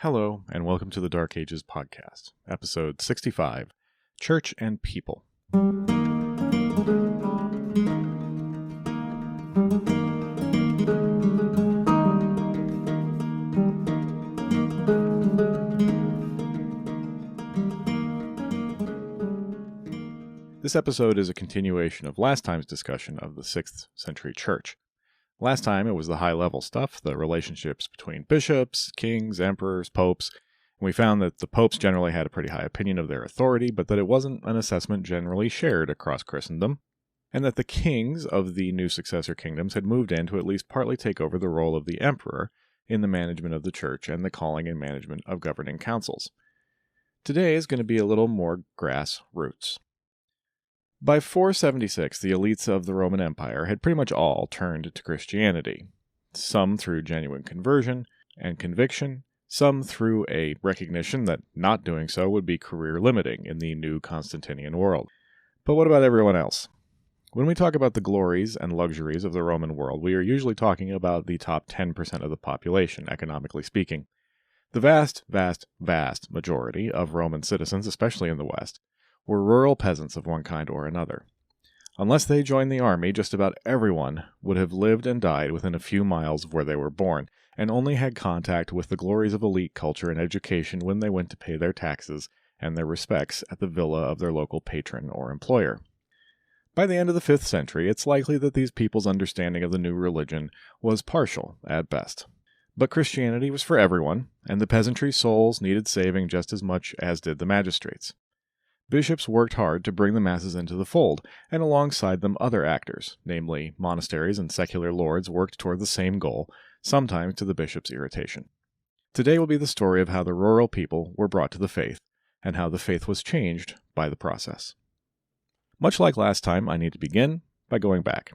Hello, and welcome to the Dark Ages podcast, episode 65, Church and People. This episode is a continuation of last time's discussion of the 6th century church. Last time it was the high-level stuff, the relationships between bishops, kings, emperors, popes, and we found that the popes generally had a pretty high opinion of their authority, but that it wasn't an assessment generally shared across Christendom, and that the kings of the new successor kingdoms had moved in to at least partly take over the role of the emperor in the management of the church and the calling and management of governing councils. Today is going to be a little more grassroots. By 476, the elites of the Roman Empire had pretty much all turned to Christianity, some through genuine conversion and conviction, some through a recognition that not doing so would be career-limiting in the new Constantinian world. But what about everyone else? When we talk about the glories and luxuries of the Roman world, we are usually talking about the top 10% of the population, economically speaking. The vast majority of Roman citizens, especially in the West, were rural peasants of one kind or another. Unless they joined the army, just about everyone would have lived and died within a few miles of where they were born, and only had contact with the glories of elite culture and education when they went to pay their taxes and their respects at the villa of their local patron or employer. By the end of the 5th century, it's likely that these people's understanding of the new religion was partial at best. But Christianity was for everyone, and the peasantry souls needed saving just as much as did the magistrates. Bishops worked hard to bring the masses into the fold, and alongside them other actors, namely monasteries and secular lords, worked toward the same goal, sometimes to the bishop's irritation. Today will be the story of how the rural people were brought to the faith, and how the faith was changed by the process. Much like last time, I need to begin by going back.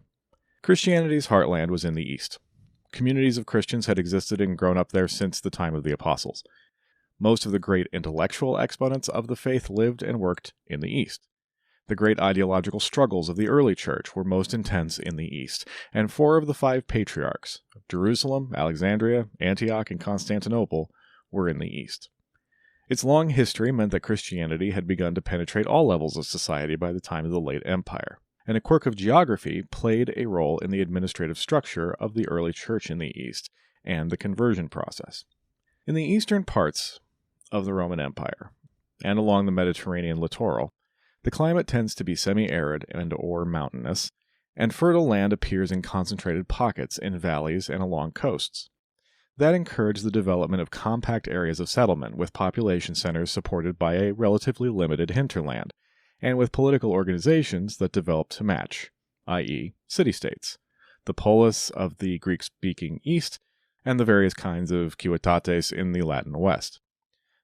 Christianity's heartland was in the East. Communities of Christians had existed and grown up there since the time of the apostles. Most of the great intellectual exponents of the faith lived and worked in the East. The great ideological struggles of the early church were most intense in the East, and 4 of the 5 patriarchs of Jerusalem, Alexandria, Antioch, and Constantinople were in the East. Its long history meant that Christianity had begun to penetrate all levels of society by the time of the late Empire, and a quirk of geography played a role in the administrative structure of the early church in the East and the conversion process. In the eastern parts of the Roman Empire, and along the Mediterranean littoral, the climate tends to be semi-arid and/or mountainous, and fertile land appears in concentrated pockets in valleys and along coasts. That encouraged the development of compact areas of settlement, with population centers supported by a relatively limited hinterland, and with political organizations that developed to match, i.e., city-states, the polis of the Greek-speaking East, and the various kinds of civitates in the Latin West.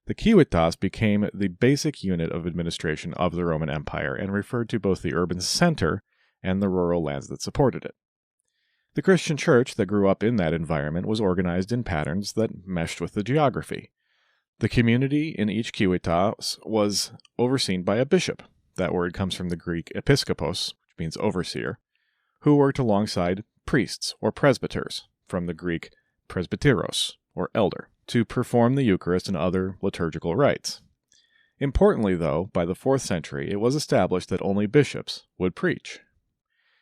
The civitas became the basic unit of administration of the Roman Empire and referred to both the urban center and the rural lands that supported it. The Christian church that grew up in that environment was organized in patterns that meshed with the geography. The community in each civitas was overseen by a bishop. That word comes from the Greek episkopos, which means overseer, who worked alongside priests or presbyters, from the Greek presbyteros, or elder, to perform the Eucharist and other liturgical rites. Importantly, though, by the 4th century, it was established that only bishops would preach.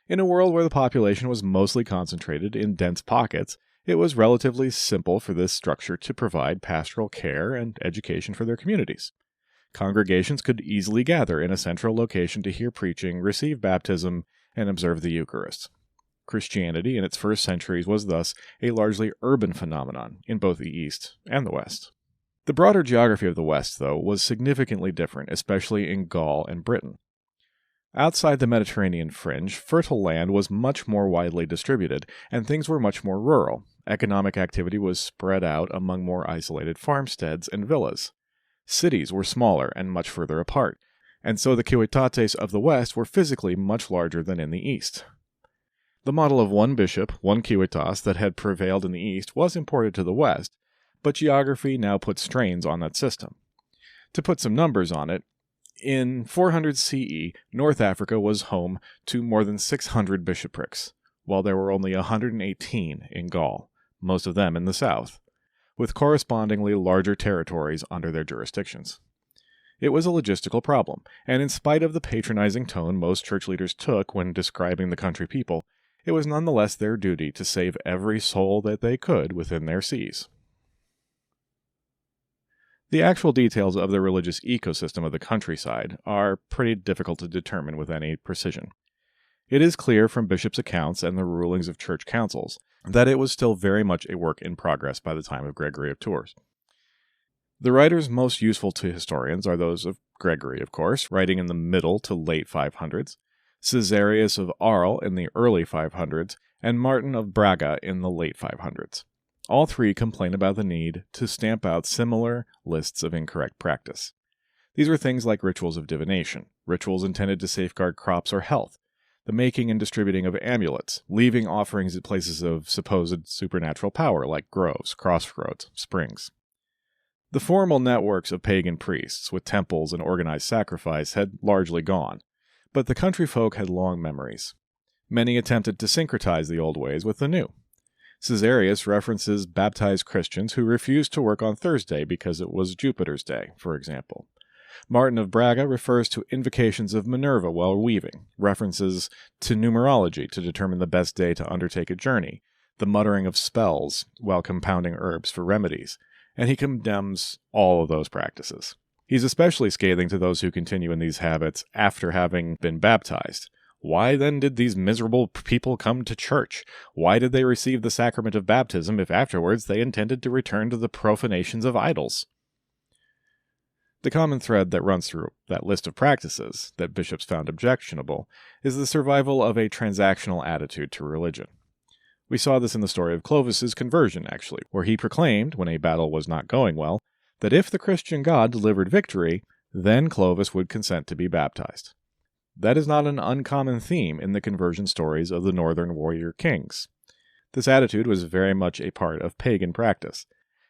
In a world where the population was mostly concentrated in dense pockets, it was relatively simple for this structure to provide pastoral care and education for their communities. Congregations could easily gather in a central location to hear preaching, receive baptism, and observe the Eucharist. Christianity in its first centuries was thus a largely urban phenomenon in both the East and the West. The broader geography of the West, though, was significantly different, especially in Gaul and Britain. Outside the Mediterranean fringe, fertile land was much more widely distributed, and things were much more rural. Economic activity was spread out among more isolated farmsteads and villas. Cities were smaller and much further apart, and so the civitates of the West were physically much larger than in the East. The model of one bishop, one civitas that had prevailed in the East was imported to the West, but geography now put strains on that system. To put some numbers on it, in 400 CE, North Africa was home to more than 600 bishoprics, while there were only 118 in Gaul, most of them in the south. with correspondingly larger territories under their jurisdictions. It was a logistical problem, and in spite of the patronizing tone most church leaders took when describing the country people, it was nonetheless their duty to save every soul that they could within their seas. The actual details of the religious ecosystem of the countryside are pretty difficult to determine with any precision. It is clear from bishops' accounts and the rulings of church councils that it was still very much a work in progress by the time of Gregory of Tours. The writers most useful to historians are those of Gregory, of course, writing in the middle to late 500s, Caesarius of Arles in the early 500s, and Martin of Braga in the late 500s. All three complain about the need to stamp out similar lists of incorrect practice. These were things like rituals of divination, rituals intended to safeguard crops or health, the making and distributing of amulets, leaving offerings at places of supposed supernatural power like groves, crossroads, springs. The formal networks of pagan priests with temples and organized sacrifice had largely gone, but the country folk had long memories. Many attempted to syncretize the old ways with the new. Caesarius references baptized Christians who refused to work on Thursday because it was Jupiter's day, for example. Martin of Braga refers to invocations of Minerva while weaving, references to numerology to determine the best day to undertake a journey, the muttering of spells while compounding herbs for remedies, and he condemns all of those practices. He's especially scathing to those who continue in these habits after having been baptized. Why then did these miserable people come to church? Why did they receive the sacrament of baptism if afterwards they intended to return to the profanations of idols? The common thread that runs through that list of practices that bishops found objectionable is the survival of a transactional attitude to religion. We saw this in the story of Clovis's conversion, actually, where he proclaimed, when a battle was not going well, that if the Christian God delivered victory, then Clovis would consent to be baptized. That is not an uncommon theme in the conversion stories of the northern warrior kings. This attitude was very much a part of pagan practice.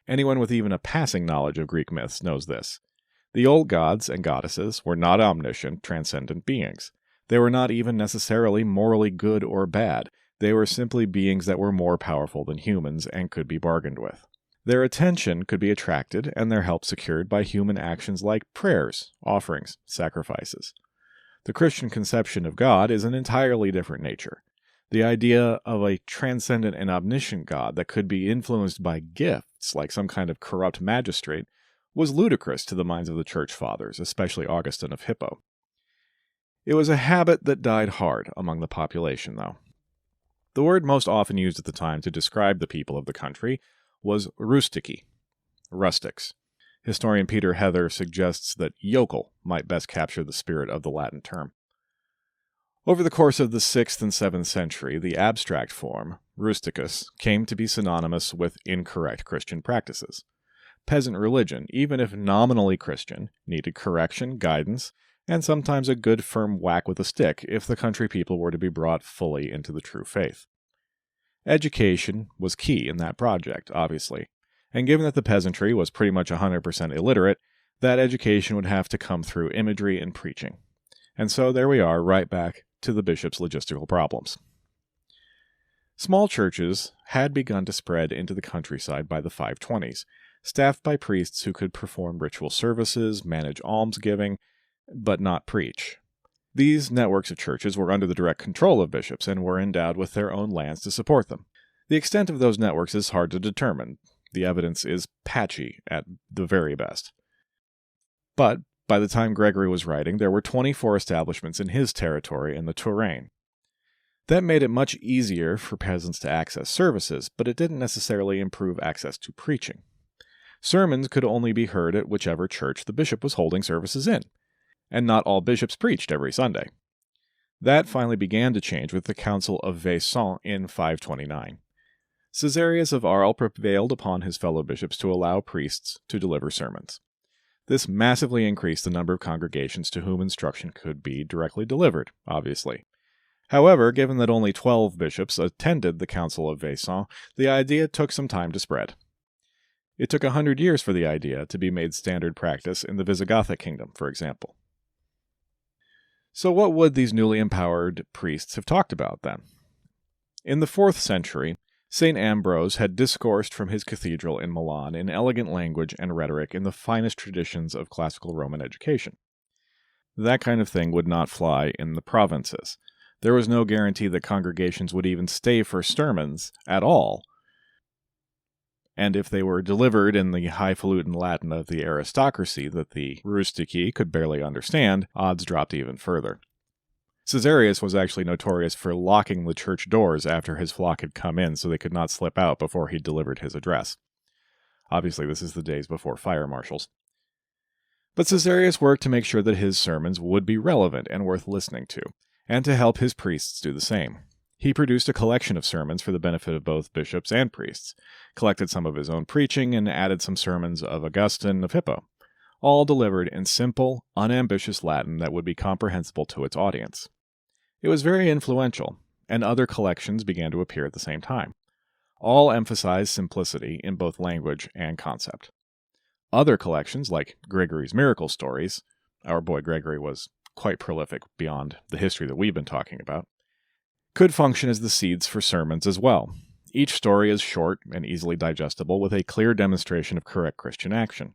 Anyone with even a passing knowledge of Greek myths knows this. The old gods and goddesses were not omniscient, transcendent beings. They were not even necessarily morally good or bad. They were simply beings that were more powerful than humans and could be bargained with. Their attention could be attracted and their help secured by human actions like prayers, offerings, sacrifices. The Christian conception of God is an entirely different nature. The idea of a transcendent and omniscient God that could be influenced by gifts, like some kind of corrupt magistrate, was ludicrous to the minds of the church fathers, especially Augustine of Hippo. It was a habit that died hard among the population, though. The word most often used at the time to describe the people of the country was rustici, rustics. Historian Peter Heather suggests that yokel might best capture the spirit of the Latin term. Over the course of the 6th and 7th century, the abstract form, rusticus, came to be synonymous with incorrect Christian practices. Peasant religion, even if nominally Christian, needed correction, guidance, and sometimes a good firm whack with a stick if the country people were to be brought fully into the true faith. Education was key in that project, obviously, and given that the peasantry was pretty much 100% illiterate, that education would have to come through imagery and preaching. And so there we are, right back to the bishop's logistical problems. Small churches had begun to spread into the countryside by the 520s, staffed by priests who could perform ritual services, manage almsgiving, but not preach. These networks of churches were under the direct control of bishops and were endowed with their own lands to support them. The extent of those networks is hard to determine. The evidence is patchy at the very best. But by the time Gregory was writing, there were 24 establishments in his territory in the Touraine. That made it much easier for peasants to access services, but it didn't necessarily improve access to preaching. Sermons could only be heard at whichever church the bishop was holding services in, and not all bishops preached every Sunday. That finally began to change with the Council of Vaison in 529. Caesarius of Arles prevailed upon his fellow bishops to allow priests to deliver sermons. This massively increased the number of congregations to whom instruction could be directly delivered, obviously. However, given that only 12 bishops attended the Council of Vaison, the idea took some time to spread. It took 100 years for the idea to be made standard practice in the Visigothic kingdom, for example. So what would these newly empowered priests have talked about then? In the 4th century, St. Ambrose had discoursed from his cathedral in Milan in elegant language and rhetoric in the finest traditions of classical Roman education. That kind of thing would not fly in the provinces. There was no guarantee that congregations would even stay for sermons at all. And if they were delivered in the highfalutin Latin of the aristocracy that the rustici could barely understand, odds dropped even further. Caesarius was actually notorious for locking the church doors after his flock had come in so they could not slip out before he delivered his address. Obviously, this is the days before fire marshals. But Caesarius worked to make sure that his sermons would be relevant and worth listening to, and to help his priests do the same. He produced a collection of sermons for the benefit of both bishops and priests, collected some of his own preaching, and added some sermons of Augustine of Hippo, all delivered in simple, unambitious Latin that would be comprehensible to its audience. It was very influential, and other collections began to appear at the same time. All emphasized simplicity in both language and concept. Other collections, like Gregory's Miracle Stories — our boy Gregory was quite prolific beyond the history that we've been talking about — could function as the seeds for sermons as well. Each story is short and easily digestible, with a clear demonstration of correct Christian action.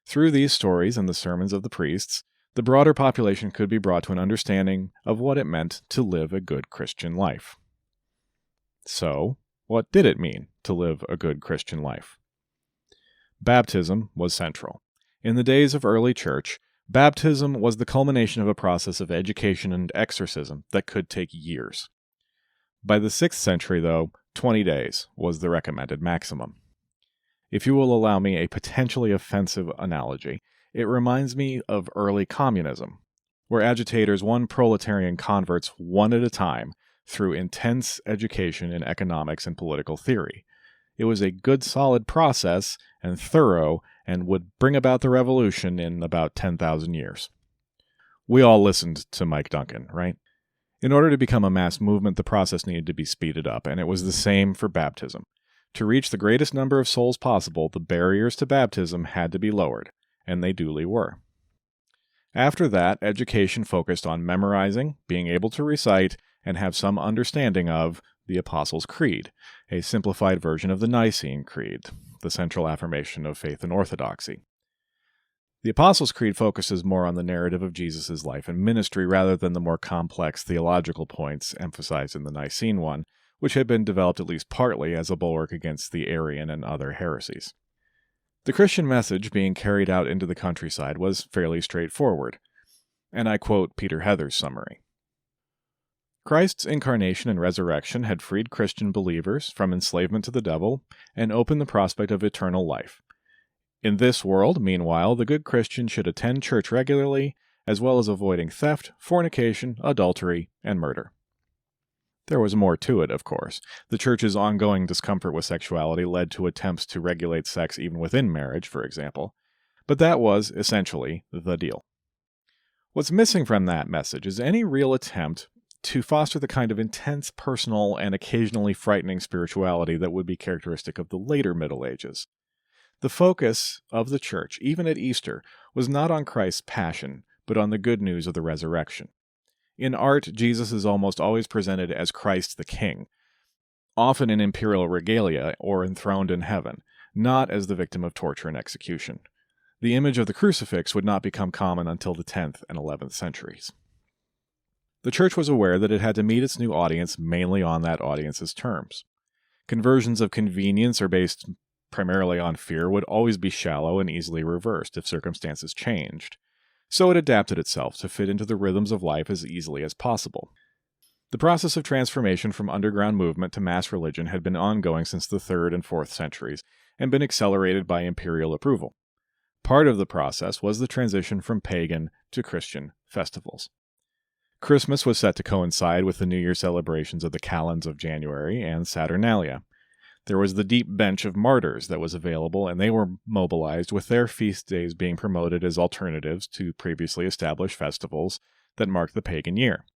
Through these stories and the sermons of the priests, the broader population could be brought to an understanding of what it meant to live a good Christian life. So, what did it mean to live a good Christian life? Baptism was central. In the days of early church, baptism was the culmination of a process of education and exorcism that could take years. By the 6th century, though, 20 days was the recommended maximum. If you will allow me a potentially offensive analogy, it reminds me of early communism, where agitators won proletarian converts one at a time through intense education in economics and political theory. It was a good solid process and thorough, and would bring about the revolution in about 10,000 years. We all listened to Mike Duncan, right? In order to become a mass movement, the process needed to be speeded up, and it was the same for baptism. To reach the greatest number of souls possible, the barriers to baptism had to be lowered, and they duly were. After that, education focused on memorizing, being able to recite, and have some understanding of the Apostles' Creed, a simplified version of the Nicene Creed, the central affirmation of faith and orthodoxy. The Apostles' Creed focuses more on the narrative of Jesus' life and ministry rather than the more complex theological points emphasized in the Nicene one, which had been developed at least partly as a bulwark against the Arian and other heresies. The Christian message being carried out into the countryside was fairly straightforward, and I quote Peter Heather's summary. Christ's incarnation and resurrection had freed Christian believers from enslavement to the devil and opened the prospect of eternal life. In this world, meanwhile, the good Christian should attend church regularly, as well as avoiding theft, fornication, adultery, and murder. There was more to it, of course. The church's ongoing discomfort with sexuality led to attempts to regulate sex even within marriage, for example. But that was, essentially, the deal. What's missing from that message is any real attempt to foster the kind of intense, personal, and occasionally frightening spirituality that would be characteristic of the later Middle Ages. The focus of the church, even at Easter, was not on Christ's passion, but on the good news of the resurrection. In art, Jesus is almost always presented as Christ the King, often in imperial regalia or enthroned in heaven, not as the victim of torture and execution. The image of the crucifix would not become common until the 10th and 11th centuries. The church was aware that it had to meet its new audience mainly on that audience's terms. Conversions of convenience or based primarily on fear would always be shallow and easily reversed if circumstances changed. So it adapted itself to fit into the rhythms of life as easily as possible. The process of transformation from underground movement to mass religion had been ongoing since the 3rd and 4th centuries and been accelerated by imperial approval. Part of the process was the transition from pagan to Christian festivals. Christmas was set to coincide with the New Year celebrations of the Calends of January and Saturnalia. There was the deep bench of martyrs that was available, and they were mobilized, with their feast days being promoted as alternatives to previously established festivals that marked the pagan year.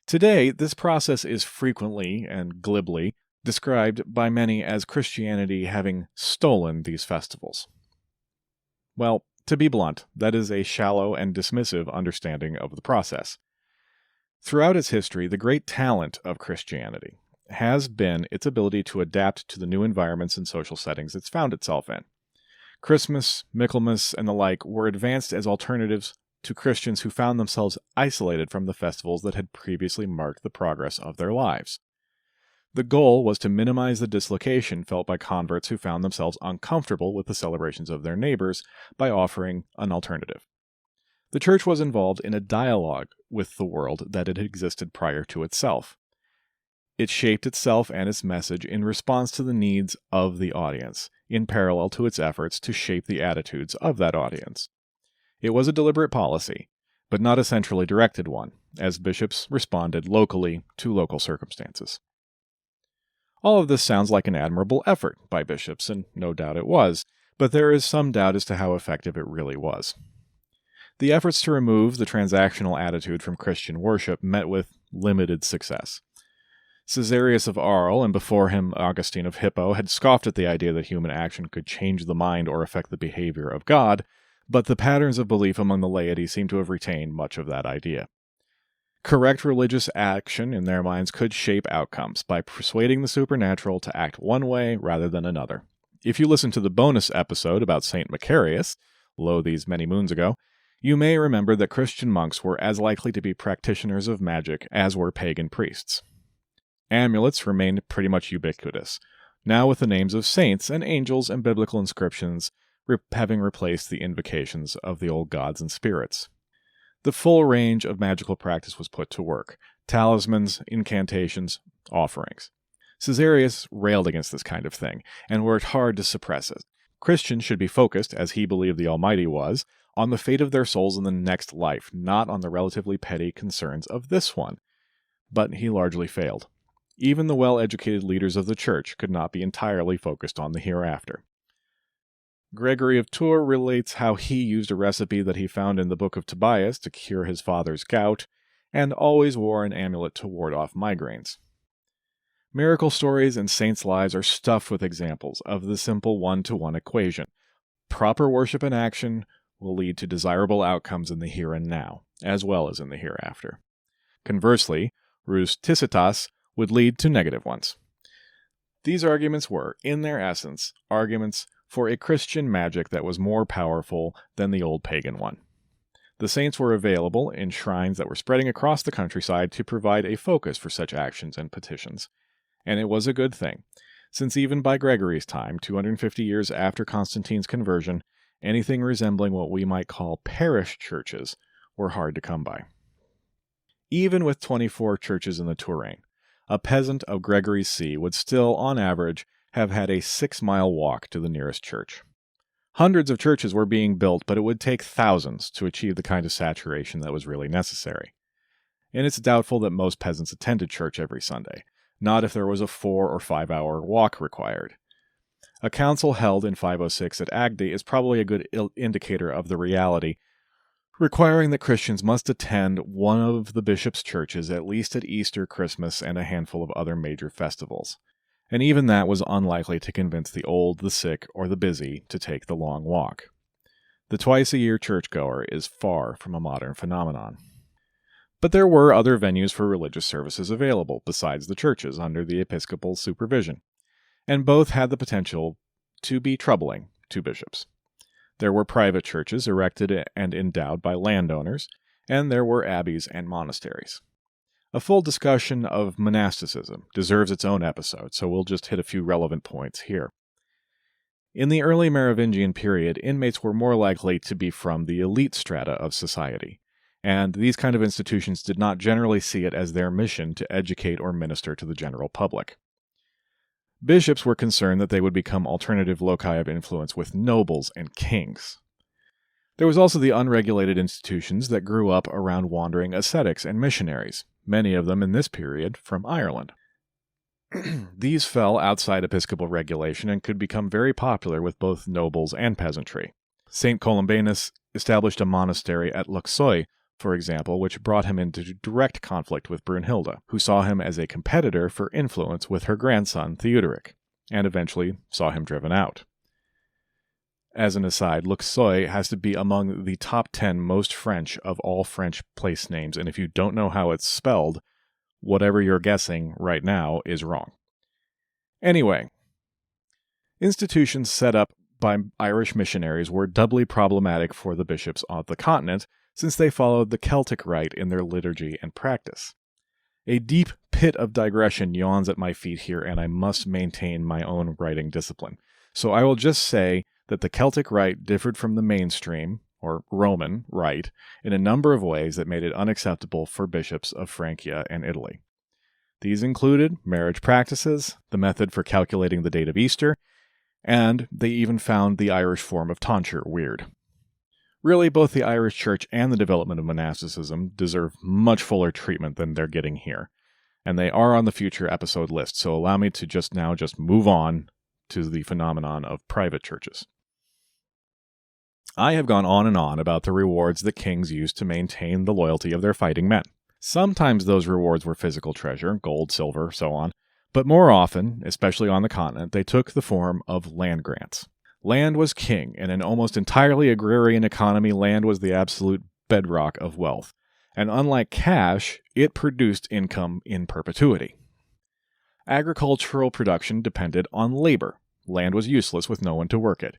Today, this process is frequently and glibly described by many as Christianity having stolen these festivals. Well, to be blunt, that is a shallow and dismissive understanding of the process. Throughout its history, the great talent of Christianity, has been its ability to adapt to the new environments and social settings it's found itself in. Christmas, Michaelmas, and the like were advanced as alternatives to Christians who found themselves isolated from the festivals that had previously marked the progress of their lives. The goal was to minimize the dislocation felt by converts who found themselves uncomfortable with the celebrations of their neighbors by offering an alternative. The church was involved in a dialogue with the world that had existed prior to itself. It shaped itself and its message in response to the needs of the audience, in parallel to its efforts to shape the attitudes of that audience. It was a deliberate policy, but not a centrally directed one, as bishops responded locally to local circumstances. All of this sounds like an admirable effort by bishops, and no doubt it was, but there is some doubt as to how effective it really was. The efforts to remove the transactional attitude from Christian worship met with limited success. Caesarius of Arles, and before him Augustine of Hippo, had scoffed at the idea that human action could change the mind or affect the behavior of God, but the patterns of belief among the laity seem to have retained much of that idea. Correct religious action in their minds could shape outcomes by persuading the supernatural to act one way rather than another. If you listen to the bonus episode about St. Macarius, lo these many moons ago, you may remember that Christian monks were as likely to be practitioners of magic as were pagan priests. Amulets remained pretty much ubiquitous, now with the names of saints and angels and biblical inscriptions having replaced the invocations of the old gods and spirits. The full range of magical practice was put to work: talismans, incantations, offerings. Caesarius railed against this kind of thing, and worked hard to suppress it. Christians should be focused, as he believed the Almighty was, on the fate of their souls in the next life, not on the relatively petty concerns of this one. But he largely failed. Even the well-educated leaders of the Church could not be entirely focused on the hereafter. Gregory of Tours relates how he used a recipe that he found in the Book of Tobias to cure his father's gout, and always wore an amulet to ward off migraines. Miracle stories and saints' lives are stuffed with examples of the simple one-to-one equation. Proper worship and action will lead to desirable outcomes in the here and now, as well as in the hereafter. Conversely, rusticitas would lead to negative ones. These arguments were, in their essence, arguments for a Christian magic that was more powerful than the old pagan one. The saints were available in shrines that were spreading across the countryside to provide a focus for such actions and petitions. And it was a good thing, since even by Gregory's time, 250 years after Constantine's conversion, anything resembling what we might call parish churches were hard to come by. Even with 24 churches in the Touraine, a peasant of Gregory's See would still, on average, have had a 6-mile walk to the nearest church. Hundreds of churches were being built, but it would take thousands to achieve the kind of saturation that was really necessary. And it's doubtful that most peasants attended church every Sunday, not if there was a 4 or 5 hour walk required. A council held in 506 at Agde is probably a good indicator of the reality, requiring that Christians must attend one of the bishop's churches at least at Easter, Christmas, and a handful of other major festivals. And even that was unlikely to convince the old, the sick, or the busy to take the long walk. The twice-a-year churchgoer is far from a modern phenomenon. But there were other venues for religious services available besides the churches under the episcopal supervision, and both had the potential to be troubling to bishops. There were private churches erected and endowed by landowners, and there were abbeys and monasteries. A full discussion of monasticism deserves its own episode, so we'll just hit a few relevant points here. In the early Merovingian period, inmates were more likely to be from the elite strata of society, and these kind of institutions did not generally see it as their mission to educate or minister to the general public. Bishops were concerned that they would become alternative loci of influence with nobles and kings. There was also the unregulated institutions that grew up around wandering ascetics and missionaries, many of them in this period from Ireland. These fell outside episcopal regulation and could become very popular with both nobles and peasantry. St. Columbanus established a monastery at Luxeuil, for example, which brought him into direct conflict with Brunhilde, who saw him as a competitor for influence with her grandson Theuderic, and eventually saw him driven out. As an aside, Luxeuil has to be among the top 10 most French of all French place names, and if you don't know how it's spelled, whatever you're guessing right now is wrong. Anyway, institutions set up by Irish missionaries were doubly problematic for the bishops of the continent, since they followed the Celtic rite in their liturgy and practice. A deep pit of digression yawns at my feet here, and I must maintain my own writing discipline. So I will just say that the Celtic rite differed from the mainstream, or Roman, rite in a number of ways that made it unacceptable for bishops of Francia and Italy. These included marriage practices, the method for calculating the date of Easter, and they even found the Irish form of tonsure weird. Really, both the Irish Church and the development of monasticism deserve much fuller treatment than they're getting here, and they are on the future episode list, so allow me to just move on to the phenomenon of private churches. I have gone on and on about the rewards that kings used to maintain the loyalty of their fighting men. Sometimes those rewards were physical treasure, gold, silver, so on, but more often, especially on the continent, they took the form of land grants. Land was king. In an almost entirely agrarian economy, land was the absolute bedrock of wealth. And unlike cash, it produced income in perpetuity. Agricultural production depended on labor. Land was useless with no one to work it.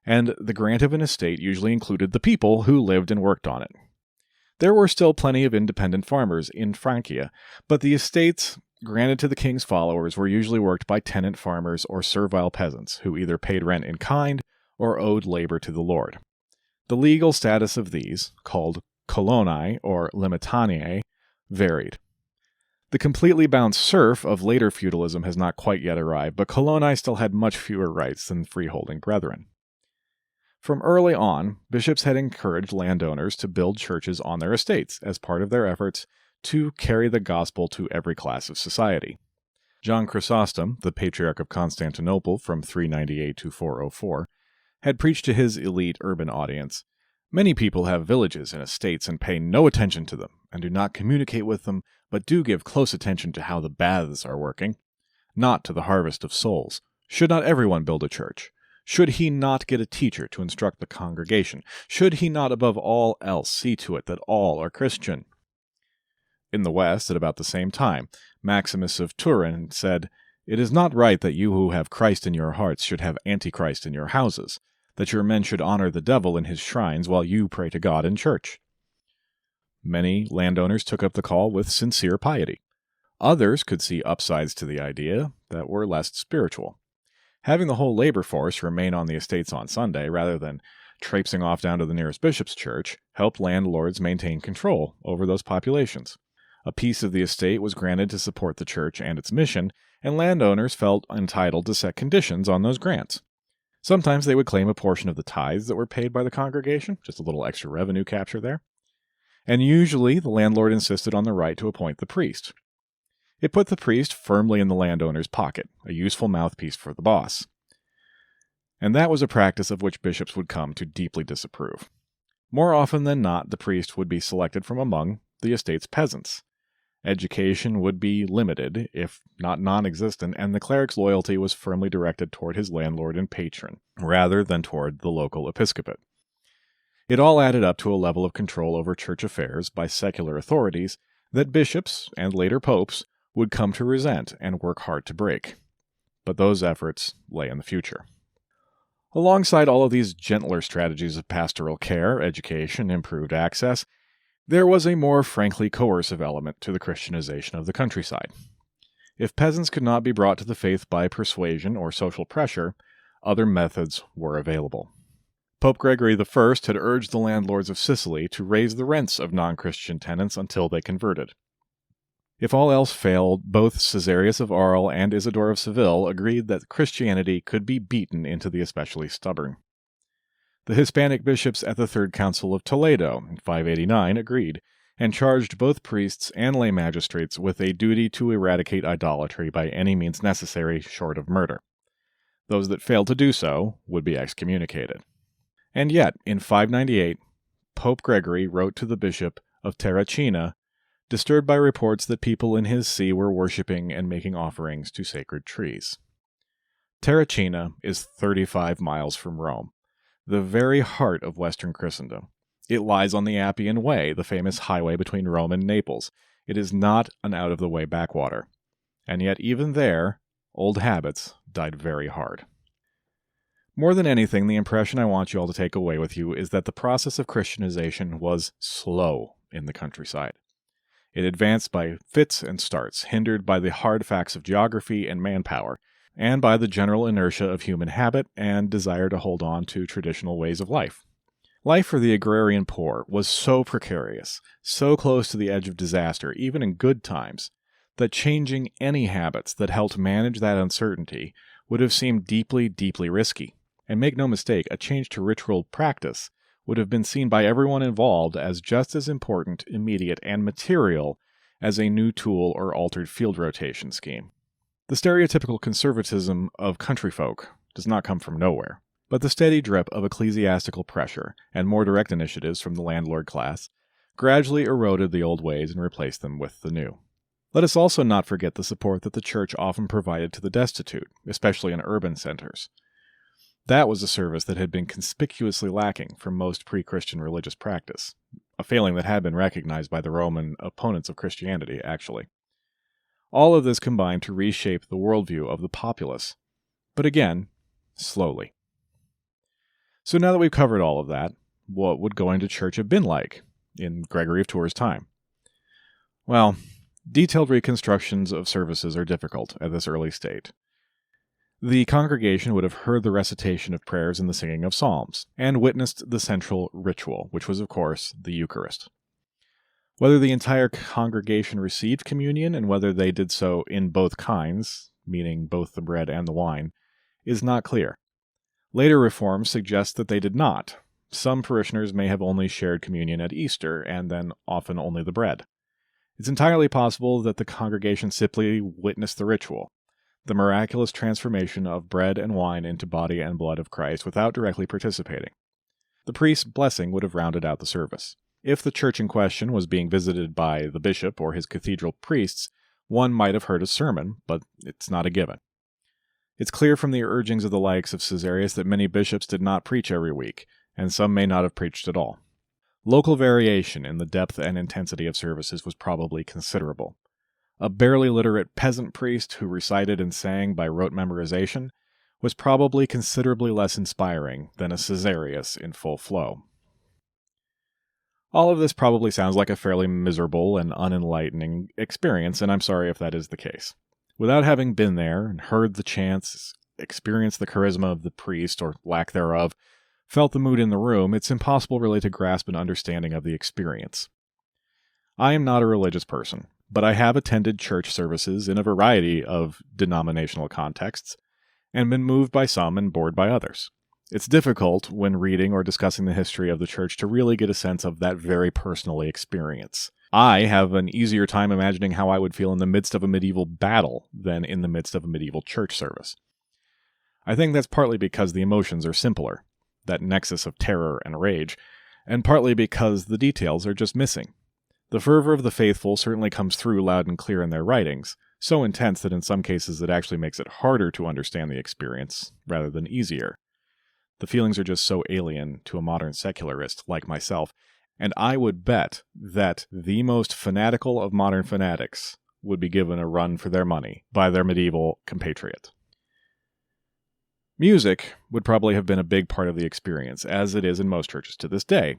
And the grant of an estate usually included the people who lived and worked on it. There were still plenty of independent farmers in Francia, but the estates granted to the king's followers were usually worked by tenant farmers or servile peasants who either paid rent in kind or owed labor to the lord. The legal status of these, called coloni or limitanae, varied. The completely bound serf of later feudalism has not quite yet arrived, but coloni still had much fewer rights than freeholding brethren. From early on, bishops had encouraged landowners to build churches on their estates as part of their efforts to carry the gospel to every class of society. John Chrysostom, the Patriarch of Constantinople from 398 to 404, had preached to his elite urban audience, "Many people have villages and estates and pay no attention to them, and do not communicate with them, but do give close attention to how the baths are working, not to the harvest of souls. Should not everyone build a church? Should he not get a teacher to instruct the congregation? Should he not above all else see to it that all are Christian?" In the West, at about the same time, Maximus of Turin said, "It is not right that you who have Christ in your hearts should have Antichrist in your houses, that your men should honor the devil in his shrines while you pray to God in church." Many landowners took up the call with sincere piety. Others could see upsides to the idea that were less spiritual. Having the whole labor force remain on the estates on Sunday rather than traipsing off down to the nearest bishop's church helped landlords maintain control over those populations. A piece of the estate was granted to support the church and its mission, and landowners felt entitled to set conditions on those grants. Sometimes they would claim a portion of the tithes that were paid by the congregation, just a little extra revenue capture there. And usually the landlord insisted on the right to appoint the priest. It put the priest firmly in the landowner's pocket, a useful mouthpiece for the boss. And that was a practice of which bishops would come to deeply disapprove. More often than not, the priest would be selected from among the estate's peasants. Education would be limited, if not non-existent, and the cleric's loyalty was firmly directed toward his landlord and patron, rather than toward the local episcopate. It all added up to a level of control over church affairs by secular authorities that bishops, and later popes, would come to resent and work hard to break. But those efforts lay in the future. Alongside all of these gentler strategies of pastoral care, education, improved access, there was a more frankly coercive element to the Christianization of the countryside. If peasants could not be brought to the faith by persuasion or social pressure, other methods were available. Pope Gregory I had urged the landlords of Sicily to raise the rents of non-Christian tenants until they converted. If all else failed, both Caesarius of Arles and Isidore of Seville agreed that Christianity could be beaten into the especially stubborn. The Hispanic bishops at the Third Council of Toledo in 589 agreed, and charged both priests and lay magistrates with a duty to eradicate idolatry by any means necessary short of murder. Those that failed to do so would be excommunicated. And yet, in 598, Pope Gregory wrote to the bishop of Terracina, disturbed by reports that people in his see were worshipping and making offerings to sacred trees. Terracina is 35 miles from Rome, the very heart of Western Christendom. It lies on the Appian Way, the famous highway between Rome and Naples. It is not an out-of-the-way backwater. And yet even there, old habits died very hard. More than anything, the impression I want you all to take away with you is that the process of Christianization was slow in the countryside. It advanced by fits and starts, hindered by the hard facts of geography and manpower, and by the general inertia of human habit and desire to hold on to traditional ways of life. Life for the agrarian poor was so precarious, so close to the edge of disaster, even in good times, that changing any habits that helped manage that uncertainty would have seemed deeply, deeply risky. And make no mistake, a change to ritual practice would have been seen by everyone involved as just as important, immediate, and material as a new tool or altered field rotation scheme. The stereotypical conservatism of country folk does not come from nowhere, but the steady drip of ecclesiastical pressure and more direct initiatives from the landlord class gradually eroded the old ways and replaced them with the new. Let us also not forget the support that the church often provided to the destitute, especially in urban centers. That was a service that had been conspicuously lacking from most pre-Christian religious practice, a failing that had been recognized by the Roman opponents of Christianity, actually. All of this combined to reshape the worldview of the populace, but again, slowly. So now that we've covered all of that, what would going to church have been like in Gregory of Tours' time? Well, detailed reconstructions of services are difficult at this early state. The congregation would have heard the recitation of prayers and the singing of psalms, and witnessed the central ritual, which was, of course, the Eucharist. Whether the entire congregation received communion and whether they did so in both kinds, meaning both the bread and the wine, is not clear. Later reforms suggest that they did not. Some parishioners may have only shared communion at Easter, and then often only the bread. It's entirely possible that the congregation simply witnessed the ritual, the miraculous transformation of bread and wine into body and blood of Christ without directly participating. The priest's blessing would have rounded out the service. If the church in question was being visited by the bishop or his cathedral priests, one might have heard a sermon, but it's not a given. It's clear from the urgings of the likes of Caesarius that many bishops did not preach every week, and some may not have preached at all. Local variation in the depth and intensity of services was probably considerable. A barely literate peasant priest who recited and sang by rote memorization was probably considerably less inspiring than a Caesarius in full flow. All of this probably sounds like a fairly miserable and unenlightening experience, and I'm sorry if that is the case. Without having been there and heard the chants, experienced the charisma of the priest, or lack thereof, felt the mood in the room, it's impossible really to grasp an understanding of the experience. I am not a religious person, but I have attended church services in a variety of denominational contexts, and been moved by some and bored by others. It's difficult when reading or discussing the history of the church to really get a sense of that very personal experience. I have an easier time imagining how I would feel in the midst of a medieval battle than in the midst of a medieval church service. I think that's partly because the emotions are simpler, that nexus of terror and rage, and partly because the details are just missing. The fervor of the faithful certainly comes through loud and clear in their writings, so intense that in some cases it actually makes it harder to understand the experience, rather than easier. The feelings are just so alien to a modern secularist like myself, and I would bet that the most fanatical of modern fanatics would be given a run for their money by their medieval compatriot. Music would probably have been a big part of the experience, as it is in most churches to this day,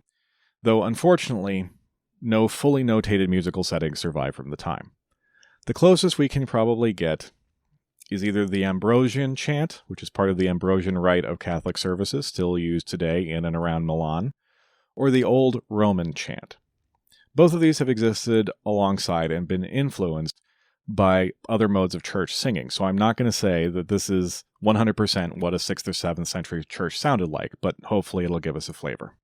though unfortunately, no fully notated musical settings survive from the time. The closest we can probably get is either the Ambrosian chant, which is part of the Ambrosian rite of Catholic services still used today in and around Milan, or the Old Roman chant. Both of these have existed alongside and been influenced by other modes of church singing, so I'm not going to say that this is 100% what a 6th or 7th century church sounded like, but hopefully it'll give us a flavor.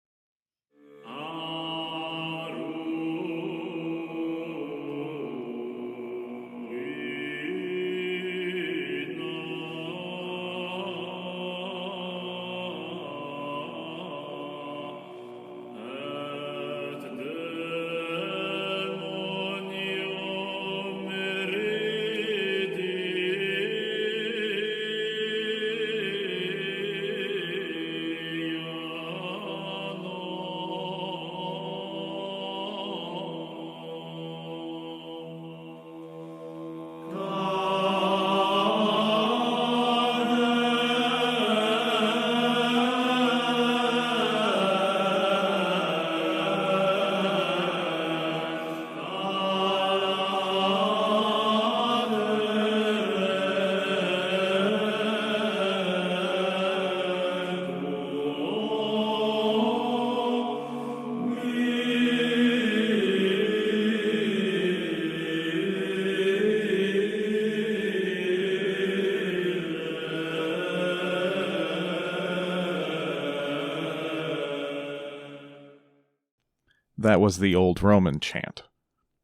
That was the old Roman chant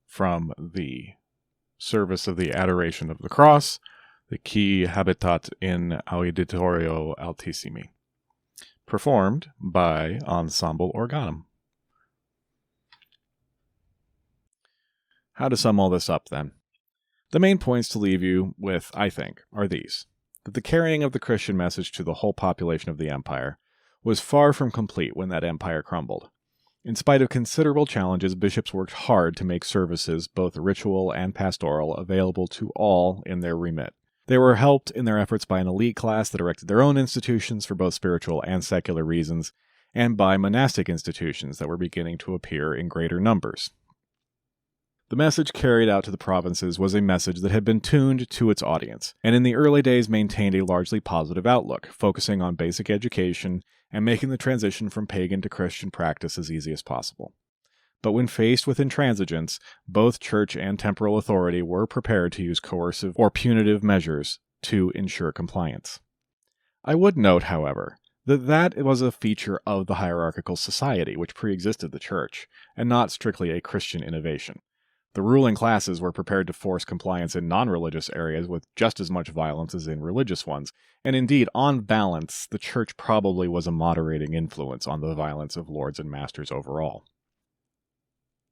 from the service of the Adoration of the Cross, the Qui Habitat in Auditorio Altissimi, performed by Ensemble Organum. How to sum all this up, then? The main points to leave you with, I think, are these. That the carrying of the Christian message to the whole population of the empire was far from complete when that empire crumbled. In spite of considerable challenges, bishops worked hard to make services, both ritual and pastoral, available to all in their remit. They were helped in their efforts by an elite class that erected their own institutions for both spiritual and secular reasons, and by monastic institutions that were beginning to appear in greater numbers. The message carried out to the provinces was a message that had been tuned to its audience, and in the early days maintained a largely positive outlook, focusing on basic education and making the transition from pagan to Christian practice as easy as possible. But when faced with intransigence, both church and temporal authority were prepared to use coercive or punitive measures to ensure compliance. I would note, however, that was a feature of the hierarchical society which pre-existed the church, and not strictly a Christian innovation. The ruling classes were prepared to force compliance in non-religious areas with just as much violence as in religious ones, and indeed, on balance, the church probably was a moderating influence on the violence of lords and masters overall.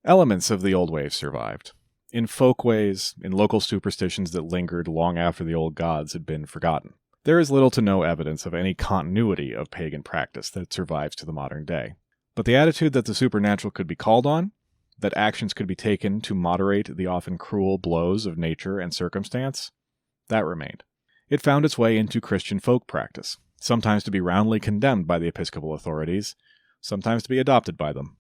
Elements of the old ways survived. In folkways, in local superstitions that lingered long after the old gods had been forgotten. There is little to no evidence of any continuity of pagan practice that survives to the modern day. But the attitude that the supernatural could be called on, that actions could be taken to moderate the often cruel blows of nature and circumstance, that remained. It found its way into Christian folk practice, sometimes to be roundly condemned by the episcopal authorities, sometimes to be adopted by them.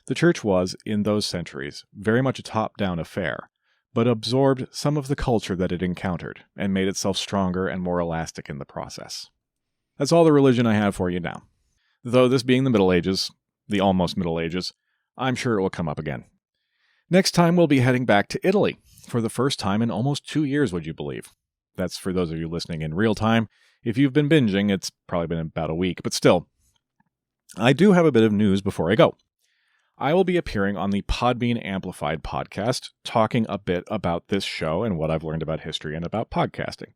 The church was, in those centuries, very much a top-down affair, but absorbed some of the culture that it encountered, and made itself stronger and more elastic in the process. That's all the religion I have for you now. Though this being the Middle Ages, the almost Middle Ages, I'm sure it will come up again. Next time we'll be heading back to Italy, for the first time in almost 2 years, would you believe? That's for those of you listening in real time. If you've been binging, it's probably been about a week, but still. I do have a bit of news before I go. I will be appearing on the Podbean Amplified podcast, talking a bit about this show and what I've learned about history and about podcasting.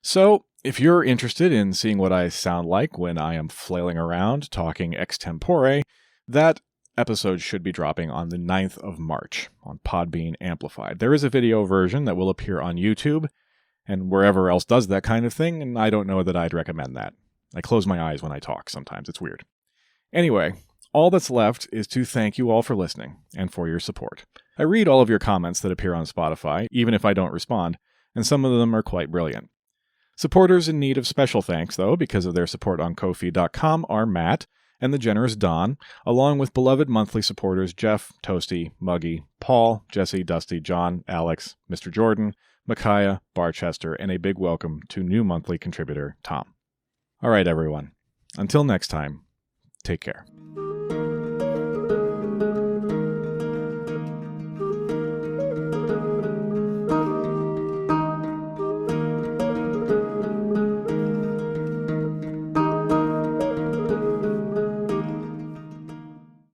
So, if you're interested in seeing what I sound like when I am flailing around talking extempore, that episode should be dropping on the 9th of March on Podbean Amplified. There is a video version that will appear on YouTube and wherever else does that kind of thing, and I don't know that I'd recommend that. I close my eyes when I talk sometimes. It's weird. Anyway, all that's left is to thank you all for listening and for your support. I read all of your comments that appear on Spotify, even if I don't respond, and some of them are quite brilliant. Supporters in need of special thanks, though, because of their support on Ko-fi.com are Matt and the generous Don, along with beloved monthly supporters Jeff, Toasty, Muggy, Paul, Jesse, Dusty, John, Alex, Mr. Jordan, Micaiah, Barchester, and a big welcome to new monthly contributor Tom. All right, everyone. Until next time, take care.